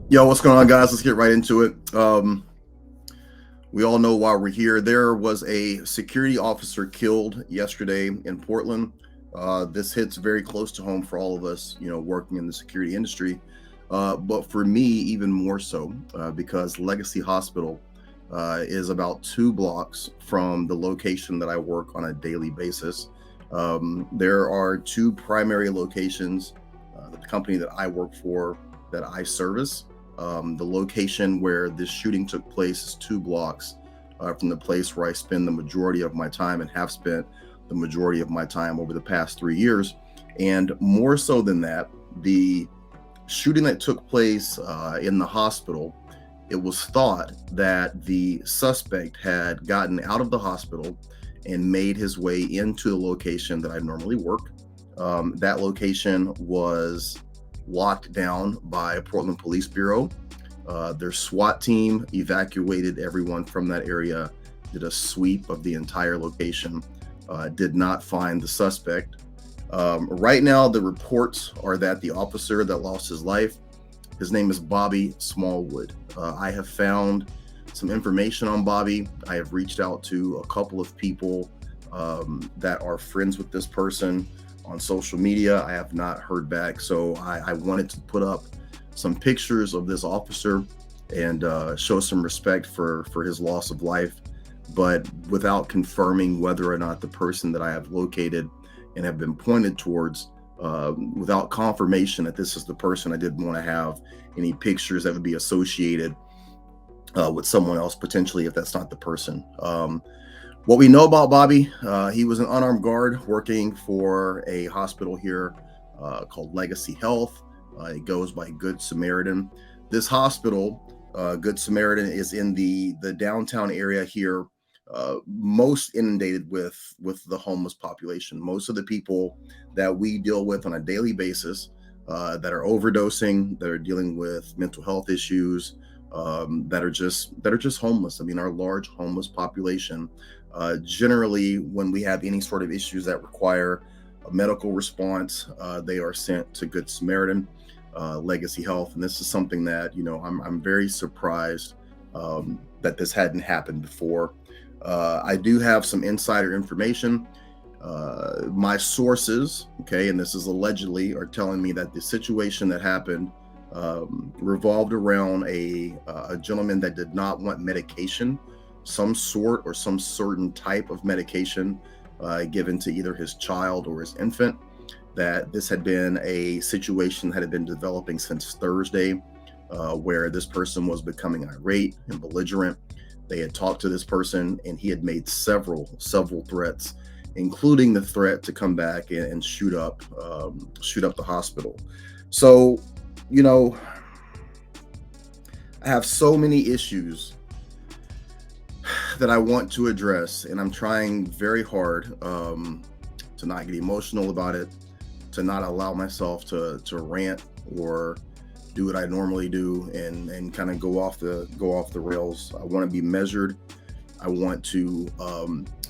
Yo, what's going on, guys? Let's get right into it. We all know why we're here. There was a security officer killed yesterday in Portland. This hits very close to home for all of us, working in the security industry. But for me, even more so, because Legacy Hospital is about 2 blocks from the location that I work on a daily basis. There are two primary locations that the company that I work for that I service. The location where this shooting took place is 2 blocks from the place where I spend the majority of my time and have spent the majority of my time over the past 3 years. And more so than that, the shooting that took place in the hospital, it was thought that the suspect had gotten out of the hospital and made his way into the location that I normally work. That location was locked down by Portland Police Bureau. Their SWAT team evacuated everyone from that area, did a sweep of the entire location, did not find the suspect. Right now, the reports are that the officer that lost his life, his name is Bobby Smallwood. I have found some information on Bobby. I have reached out to a couple of people that are friends with this person on social media. I have not heard back. So I wanted to put up some pictures of this officer and show some respect for his loss of life, but without confirming whether or not the person that I have located and have been pointed towards, without confirmation that this is the person, I didn't want to have any pictures that would be associated with someone else potentially if that's not the person. What we know about Bobby, he was an unarmed guard working for a hospital here called Legacy Health. It goes by Good Samaritan. This hospital, Good Samaritan, is in the downtown area here, most inundated with the homeless population. Most of the people that we deal with on a daily basis that are overdosing, that are dealing with mental health issues, that are just homeless. I mean, our large homeless population. Generally, when we have any sort of issues that require a medical response, they are sent to Good Samaritan, Legacy Health, and this is something that I'm very surprised that this hadn't happened before. I do have some insider information. My sources, okay, and this is allegedly, are telling me that the situation that happened revolved around a gentleman that did not want medication, some sort or some certain type of medication given to either his child or his infant. That this had been a situation that had been developing since Thursday, where this person was becoming irate and belligerent. They had talked to this person, and he had made several threats, including the threat to come back and shoot up the hospital. So, I have so many issues that I want to address, and I'm trying very hard to not get emotional about it, to not allow myself to rant or do what I normally do and kind of go off the rails. I want to be measured. I want to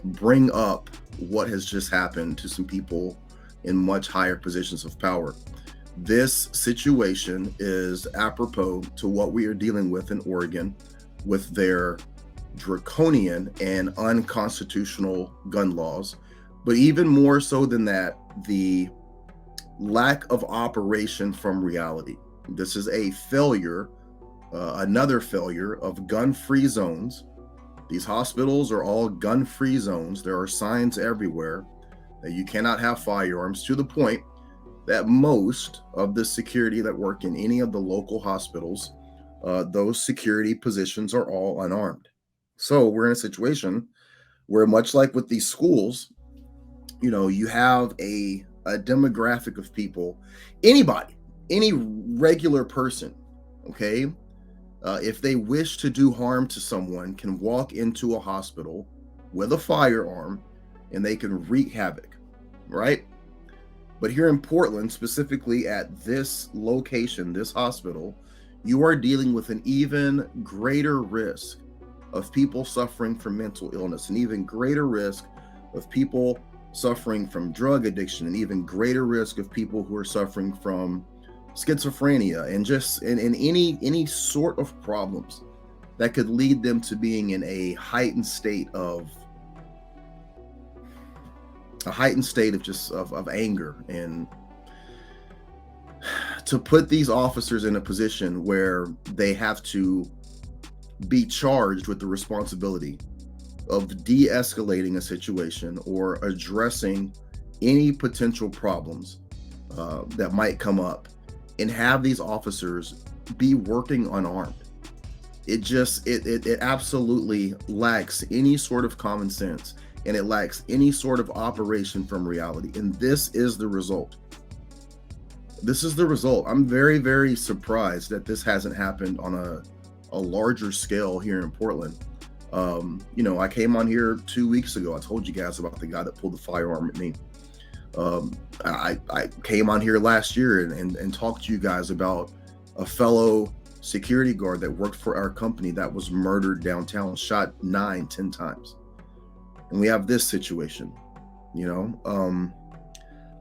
bring up what has just happened to some people in much higher positions of power. This situation is apropos to what we are dealing with in Oregon with their draconian and unconstitutional gun laws, but even more so than that, the lack of operation from reality. This is a failure, another failure of gun-free zones. These hospitals are all gun-free zones. There are signs everywhere that you cannot have firearms, to the point that most of the security that work in any of the local hospitals, those security positions are all unarmed. So we're in a situation where, much like with these schools, you have a demographic of people, anybody, any regular person, okay, if they wish to do harm to someone, can walk into a hospital with a firearm and they can wreak havoc, right? But here in Portland, specifically at this location, this hospital, you are dealing with an even greater risk of people suffering from mental illness, an even greater risk of people suffering from drug addiction, an even greater risk of people who are suffering from schizophrenia, and just in any sort of problems that could lead them to being in a heightened state of of anger, and to put these officers in a position where they have to be charged with the responsibility of de-escalating a situation or addressing any potential problems that might come up, and have these officers be working unarmed. It absolutely lacks any sort of common sense, and it lacks any sort of operation from reality. And this is the result. I'm very, very surprised that this hasn't happened on a larger scale here in Portland. I came on here 2 weeks ago. I told you guys about the guy that pulled the firearm at me. I came on here last year and talked to you guys about a fellow security guard that worked for our company that was murdered downtown, shot 9-10 times. And we have this situation.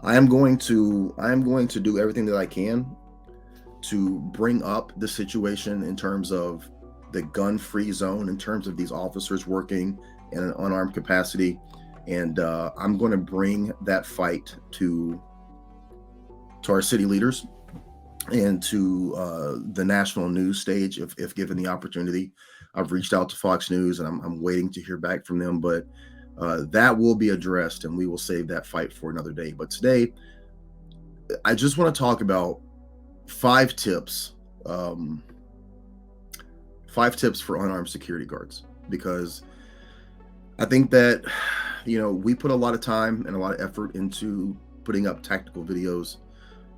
I am going to do everything that I can to bring up the situation in terms of the gun-free zone, in terms of these officers working in an unarmed capacity. And I'm going to bring that fight to our city leaders and to the national news stage if given the opportunity. I've reached out to Fox News, and I'm waiting to hear back from them, but that will be addressed, and we will save that fight for another day. But today, I just want to talk about 5 tips for unarmed security guards, because I think that we put a lot of time and a lot of effort into putting up tactical videos,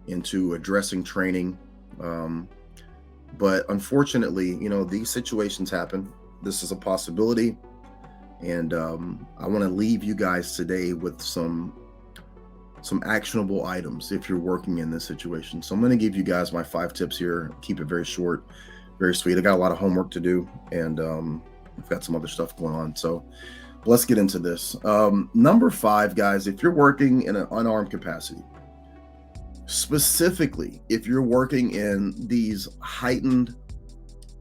into addressing training, but unfortunately, these situations happen. This is a possibility, and I want to leave you guys today with some actionable items if you're working in this situation. So I'm going to give you guys my 5 tips here. Keep it very short, very sweet. I got a lot of homework to do, and I've got some other stuff going on. So let's get into this. Number 5, guys, if you're working in an unarmed capacity, specifically if you're working in these heightened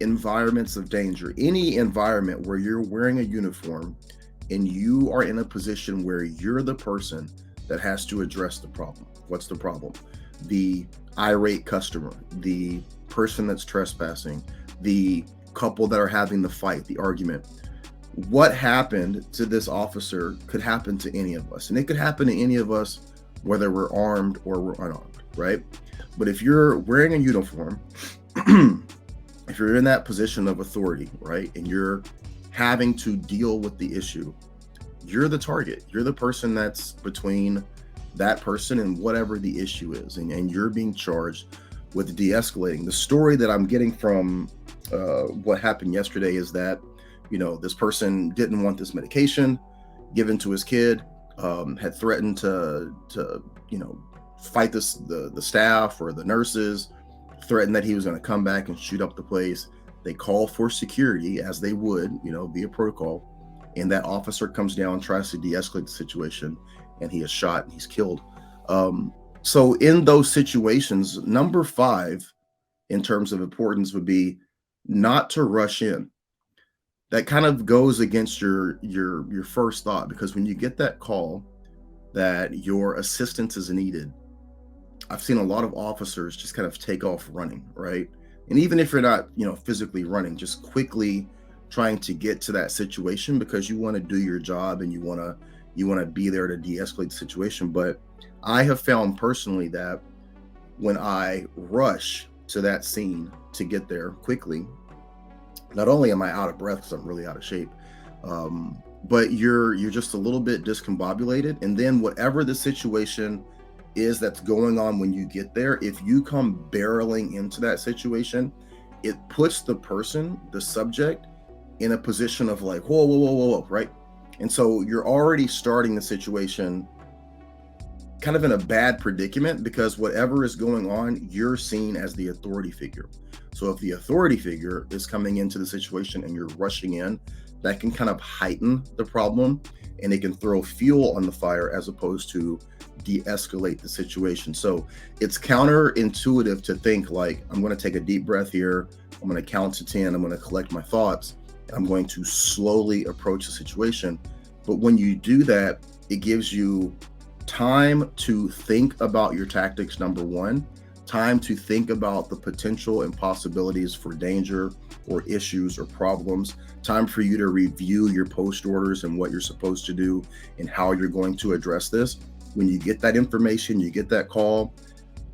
environments of danger, any environment where you're wearing a uniform and you are in a position where you're the person that has to address the problem. What's the problem? The irate customer, the person that's trespassing, the couple that are having the fight, the argument. What happened to this officer could happen to any of us, and it could happen to any of us whether we're armed or we're unarmed, right? But if you're wearing a uniform, if you're in that position of authority, right, and you're having to deal with the issue, you're the target. You're the person that's between that person and whatever the issue is, and you're being charged with de-escalating. The story that I'm getting from what happened yesterday is that this person didn't want this medication given to his kid, had threatened to fight the staff or the nurses, threatened that he was going to come back and shoot up the place. They call for security, as they would, via protocol, and that officer comes down, tries to de-escalate the situation, and he is shot and he's killed. So in those situations, number 5 in terms of importance would be not to rush in. That kind of goes against your first thought, because when you get that call that your assistance is needed, I've seen a lot of officers just kind of take off running, right? And even if you're not, physically running, just quickly trying to get to that situation because you want to do your job and you want to be there to de-escalate the situation. But I have found personally that when I rush to that scene to get there quickly, not only am I out of breath because I'm really out of shape, but you're just a little bit discombobulated. And then whatever the situation is that's going on when you get there, if you come barreling into that situation, it puts the person, the subject, in a position of like, whoa, right? And so you're already starting the situation kind of in a bad predicament, because whatever is going on, you're seen as the authority figure. So if the authority figure is coming into the situation and you're rushing in, that can kind of heighten the problem, and it can throw fuel on the fire as opposed to de-escalate the situation. So it's counterintuitive to think like, I'm going to take a deep breath here, I'm going to count to 10, I'm going to collect my thoughts, and I'm going to slowly approach the situation. But when you do that, it gives you time to think about your tactics, number one, time to think about the potential and possibilities for danger or issues or problems, time for you to review your post orders and what you're supposed to do and how you're going to address this. When you get that information, you get that call,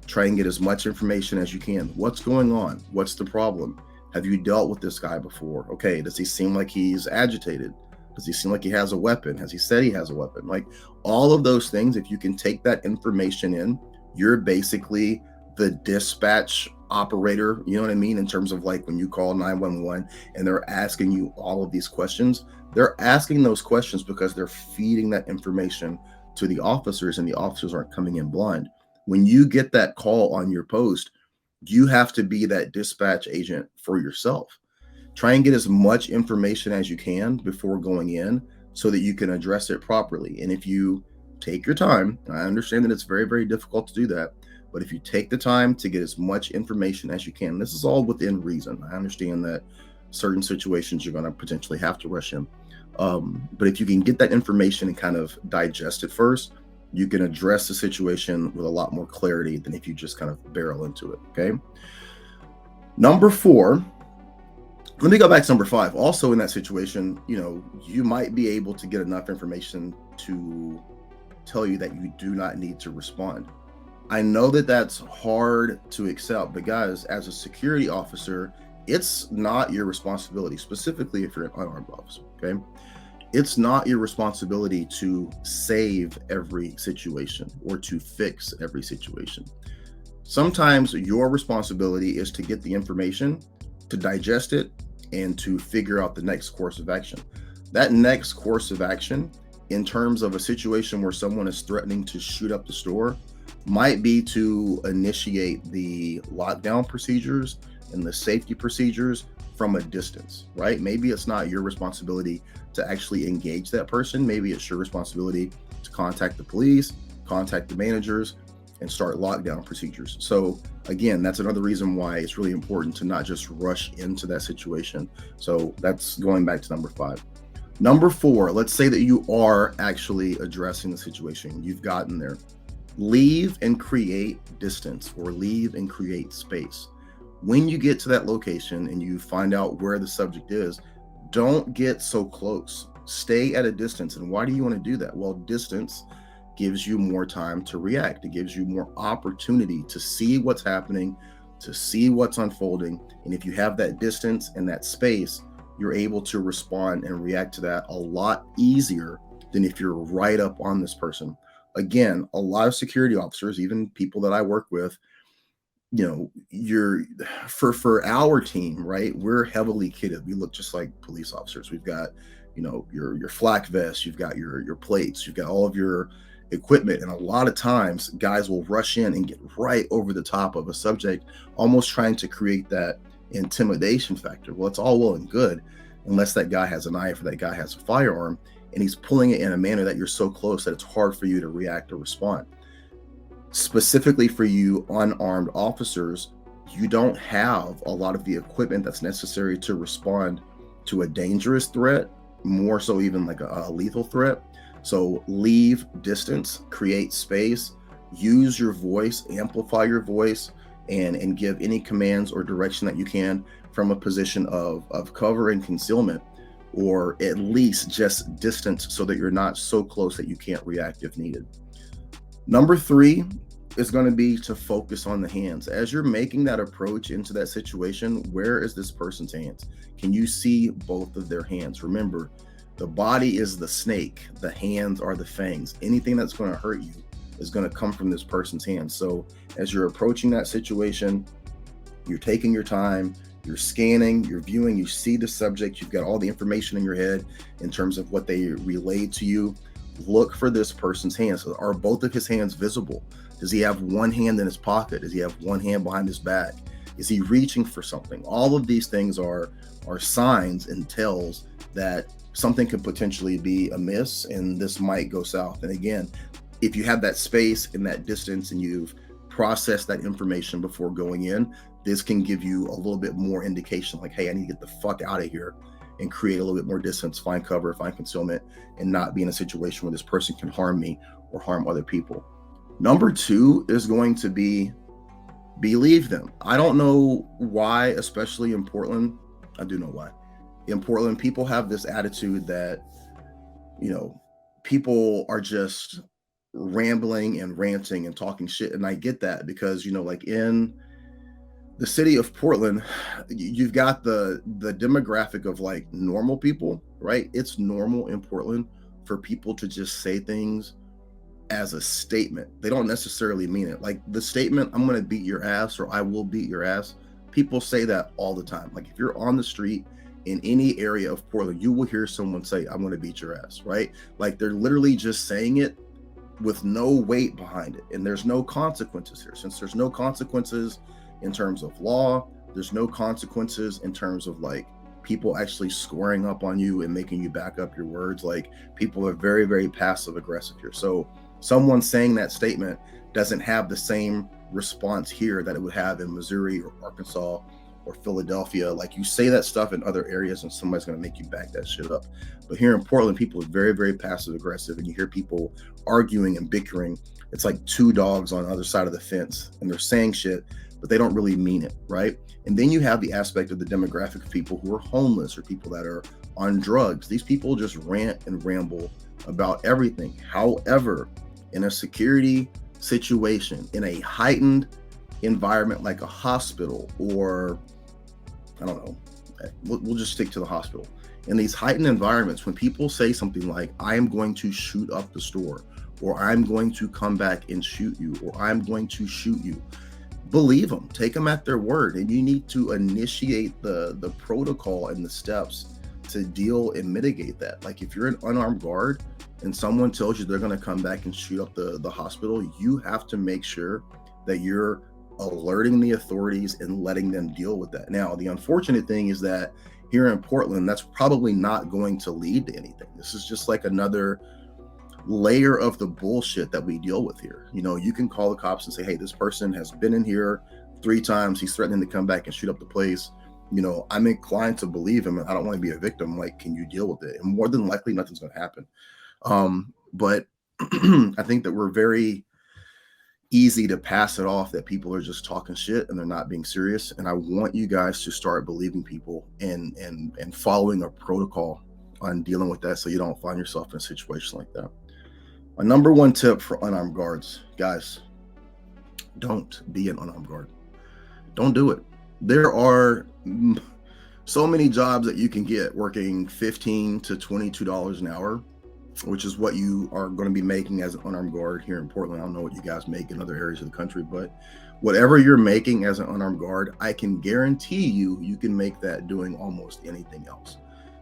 try and get as much information as you can. What's going on? What's the problem? Have you dealt with this guy before? Okay, does he seem like he's agitated? Does he seem like he has a weapon? Has he said he has a weapon? Like all of those things, if you can take that information in, you're basically the dispatch operator, you know what I mean? In terms of like when you call 911 and they're asking you all of these questions, they're asking those questions because they're feeding that information to the officers, and the officers aren't coming in blind. When you get that call on your post, you have to be that dispatch agent for yourself. Try and get as much information as you can before going in so that you can address it properly. And if you take your time, I understand that it's very, very difficult to do that, but if you take the time to get as much information as you can, this is all within reason. I understand that certain situations you're going to potentially have to rush in. But if you can get that information and kind of digest it first, you can address the situation with a lot more clarity than if you just kind of barrel into it. Okay. Number 4, let me go back to number 5. Also in that situation, you might be able to get enough information to tell you that you do not need to respond. I know that that's hard to accept, but guys, as a security officer, it's not your responsibility, specifically if you're an unarmed officer, okay? It's not your responsibility to save every situation or to fix every situation. Sometimes your responsibility is to get the information, to digest it, and to figure out the next course of action. That next course of action, in terms of a situation where someone is threatening to shoot up the store, might be to initiate the lockdown procedures and the safety procedures from a distance, right? Maybe it's not your responsibility to actually engage that person. Maybe it's your responsibility to contact the police, contact the managers, and start lockdown procedures. So again, that's another reason why it's really important to not just rush into that situation. So that's going back to number 5. Number 4, let's say that you are actually addressing the situation. You've gotten there. Leave and create distance, or leave and create space. When you get to that location and you find out where the subject is, don't get so close. Stay at a distance. And why do you want to do that? Well, distance gives you more time to react. It gives you more opportunity to see what's happening, to see what's unfolding. And if you have that distance and that space, you're able to respond and react to that a lot easier than if you're right up on this person. Again, a lot of security officers, even people that I work with, for our team, right? We're heavily kitted. We look just like police officers. We've got, your flak vest, you've got your plates, you've got all of your equipment. And a lot of times guys will rush in and get right over the top of a subject, almost trying to create that intimidation factor. Well, it's all well and good unless that guy has a knife or that guy has a firearm and he's pulling it in a manner that you're so close that it's hard for you to react or respond. Specifically for you unarmed officers, you don't have a lot of the equipment that's necessary to respond to a dangerous threat, more so even like a lethal threat. So leave distance, create space, use your voice, amplify your voice, and give any commands or direction that you can from a position of cover and concealment, or at least just distance so that you're not so close that you can't react if needed. Number 3 is going to be to focus on the hands. As you're making that approach into that situation, where is this person's hands? Can you see both of their hands? Remember, the body is the snake, the hands are the fangs. Anything that's going to hurt you is going to come from this person's hands. So as you're approaching that situation, you're taking your time, you're scanning, you're viewing, you see the subject, you've got all the information in your head in terms of what they relayed to you. Look for this person's hands. So are both of his hands visible? Does he have one hand in his pocket? Does he have one hand behind his back? Is he reaching for something? All of these things are signs and tells that something could potentially be amiss and this might go south. And again, if you have that space and that distance and you've processed that information before going in, this can give you a little bit more indication like, hey, I need to get the fuck out of here and create a little bit more distance, find cover, find concealment, and not be in a situation where this person can harm me or harm other people. Number two is going to be believe them. I don't know why, especially in Portland. I do know why. In Portland, people have this attitude that, you know, people are just rambling and ranting and talking shit. And I get that because, you know, like in the city of Portland, you've got the demographic of like normal people, right? It's normal in Portland for people to just say things as a statement. They don't necessarily mean it. Like the statement, I'm going to beat your ass or I will beat your ass. People say that all the time. Like if you're on the street in any area of Portland, you will hear someone say, I'm going to beat your ass, right? Like they're literally just saying it with no weight behind it. And there's no consequences here. Since there's no consequences in terms of law, there's no consequences in terms of like people actually scoring up on you and making you back up your words. Like people are very, very passive aggressive here. So someone saying that statement doesn't have the same response here that it would have in Missouri or Arkansas or Philadelphia. Like you say that stuff in other areas and somebody's going to make you back that shit up. But here in Portland, people are very, very passive aggressive, and you hear people arguing and bickering. It's like two dogs on the other side of the fence, and they're saying shit, but they don't really mean it, right? And then you have the aspect of the demographic of people who are homeless or people that are on drugs. These people just rant and ramble about everything. However, in a security situation, in a heightened environment like a hospital, or I don't know, we'll just stick to the hospital. In these heightened environments, when people say something like, I am going to shoot up the store, or I'm going to come back and shoot you, or I'm going to shoot you, believe them, take them at their word. And you need to initiate the protocol and the steps to deal and mitigate that. Like if you're an unarmed guard and someone tells you they're going to come back and shoot up the hospital, you have to make sure that you're alerting the authorities and letting them deal with that. Now, the unfortunate thing is that here in Portland, that's probably not going to lead to anything. This is just like another layer of the bullshit that we deal with here. You know, you can call the cops and say, hey, this person has been in here 3 times. He's threatening to come back and shoot up the place. You know, I'm inclined to believe him and I don't want to be a victim. Like, can you deal with it? And more than likely, nothing's going to happen. But I think that we're very easy to pass it off that people are just talking shit and they're not being serious. And I want you guys to start believing people and following a protocol on dealing with that so you don't find yourself in a situation like that. My number one tip for unarmed guards, guys, don't be an unarmed guard. Don't do it. There are so many jobs that you can get working $15 to $22 an hour, which is what you are going to be making as an unarmed guard here in Portland. I don't know what you guys make in other areas of the country, but whatever you're making as an unarmed guard, I can guarantee you can make that doing almost anything else.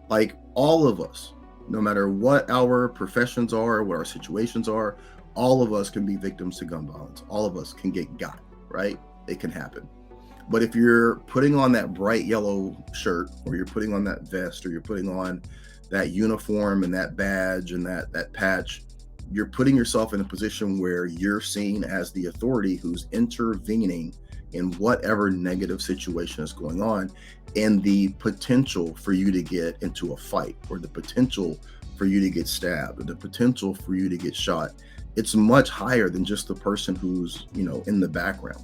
Like all of us, no matter what our professions are, what our situations are, all of us can be victims to gun violence. All of us can get got, right? It can happen. But if you're putting on that bright yellow shirt, or you're putting on that vest, or you're putting on that uniform and that badge and that patch, you're putting yourself in a position where you're seen as the authority who's intervening in whatever negative situation is going on, and the potential for you to get into a fight, or the potential for you to get stabbed, or the potential for you to get shot, it's much higher than just the person who's, you know, in the background.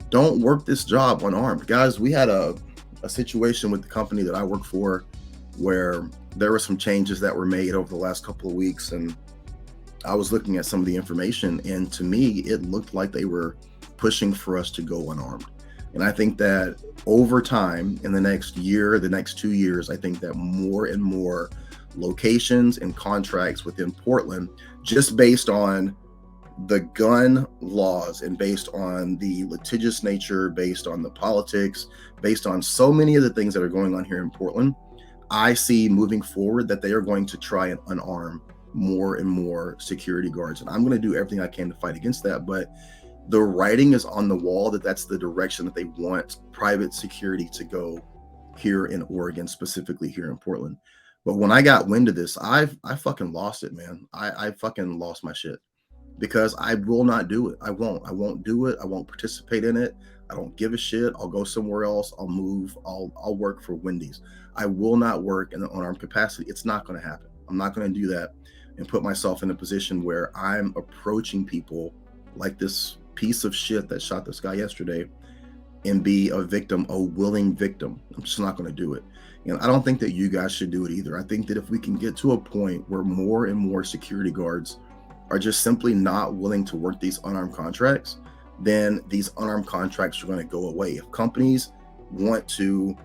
Don't work this job unarmed. Guys, we had a situation with the company that I work for where there were some changes that were made over the last couple of weeks, and I was looking at some of the information, and to me, it looked like they were pushing for us to go unarmed. And I think that over time, in the next year, the next 2 years, I think that more and more locations and contracts within Portland, just based on the gun laws and based on the litigious nature, based on the politics, based on so many of the things that are going on here in Portland, I see moving forward that they are going to try and unarm more and more security guards. And I'm going to do everything I can to fight against that. But the writing is on the wall that that's the direction that they want private security to go here in Oregon, specifically here in Portland. But when I got wind of this, I fucking lost it, man. I fucking lost my shit. because I will not do it. I won't do it. I won't participate in it. I don't give a shit. I'll go somewhere else. I'll move. I'll work for Wendy's. I will not work in an unarmed capacity. It's not going to happen. I'm not going to do that and put myself in a position where I'm approaching people like this piece of shit that shot this guy yesterday and be a victim, a willing victim. I'm just not going to do it. And I don't think that you guys should do it either. I think that if we can get to a point where more and more security guards are just simply not willing to work these unarmed contracts, then these unarmed contracts are going to go away. If companies want to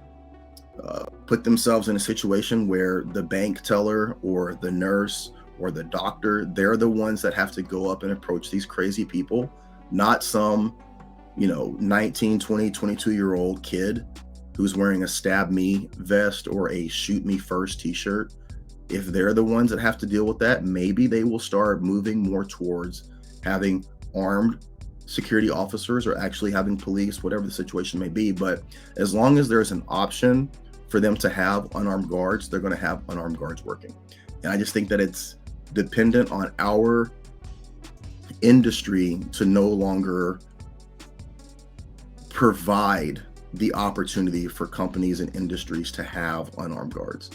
put themselves in a situation where the bank teller or the nurse or the doctor, they're the ones that have to go up and approach these crazy people, not some 19, 20, 22-year-old kid who's wearing a stab me vest or a shoot me first t-shirt. If they're the ones that have to deal with that, maybe they will start moving more towards having armed security officers or actually having police, whatever the situation may be. But as long as there's an option for them to have unarmed guards, they're going to have unarmed guards working. And I just think that it's dependent on our industry to no longer provide the opportunity for companies and industries to have unarmed guards.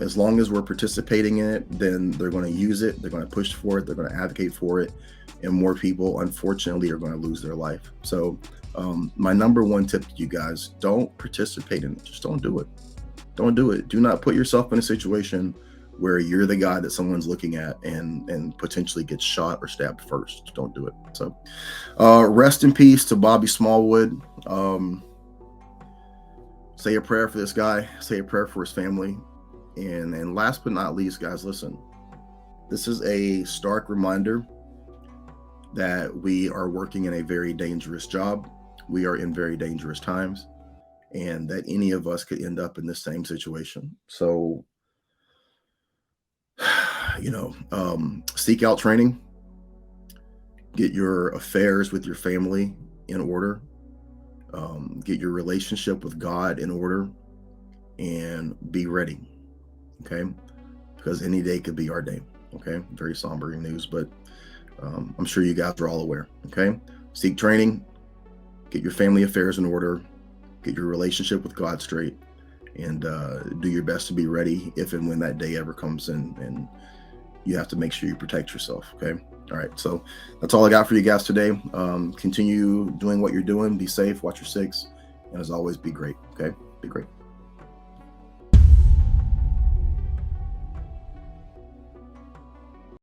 As long as we're participating in it, then they're going to use it, they're going to push for it, they're going to advocate for it, and more people, unfortunately, are going to lose their life. So my number one tip to you guys, don't participate in it. Just don't do it. Don't do it. Do not put yourself in a situation where you're the guy that someone's looking at and potentially gets shot or stabbed first. Just don't do it. So rest in peace to Bobby Smallwood. Say a prayer for this guy. Say a prayer for his family. And last but not least, guys, listen, this is a stark reminder that we are working in a very dangerous job. We are in very dangerous times, and that any of us could end up in the same situation. So, seek out training, get your affairs with your family in order, get your relationship with God in order, and be ready. Okay, because any day could be our day. Okay, very somber news, but I'm sure you guys are all aware. Okay, seek training, get your family affairs in order, get your relationship with God straight, and do your best to be ready if and when that day ever comes in, and you have to make sure you protect yourself. Okay, all right, so that's all I got for you guys today. Continue doing what you're doing, be safe, watch your six, and as always, be great. Okay, be great.